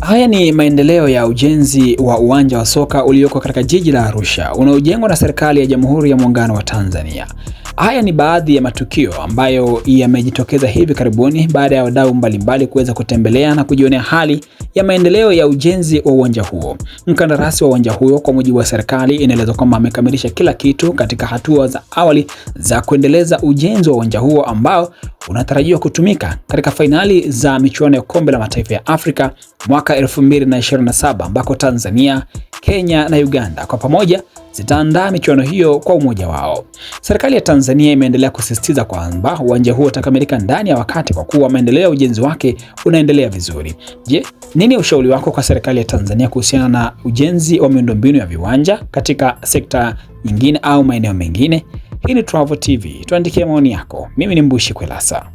Haya ni maendeleo ya ujenzi wa uwanja wa soka ulioko katika jiji la Arusha unaojengwa na serikali ya Jamhuri ya Muungano wa Tanzania. Haya ni baadhi ya matukio ambayo yamejitokeza hivi karibuni baada ya wadau mbalimbali kuweza kutembelea na kujionea hali ya maendeleo ya ujenzi wa uwanja huo. Mkandarasi wa uwanja huo, kwa mujibu wa serikali, inaeleza kwamba amekamilisha kila kitu katika hatua za awali za kuendeleza ujenzi wa uwanja huo ambao unatarajiwa kutumika katika fainali za michuano ya Kombe la Mataifa ya Afrika mwaka 2027 ambako Tanzania, Kenya na Uganda kwa pamoja zitaandaa michuano hiyo kwa umoja wao. Serikali ya Tanzania imeendelea kusisitiza kwamba uwanja huo utakamilika ndani ya wakati kwa kuwa maendeleo ya ujenzi wake unaendelea vizuri. Je, nini ushauri wako kwa serikali ya Tanzania kuhusiana na ujenzi wa miundombinu ya viwanja katika sekta nyingine au maeneo mengine? Hii ni Travo TV. Tuandikie maoni yako. Mimi ni Mbushi Kwelasa.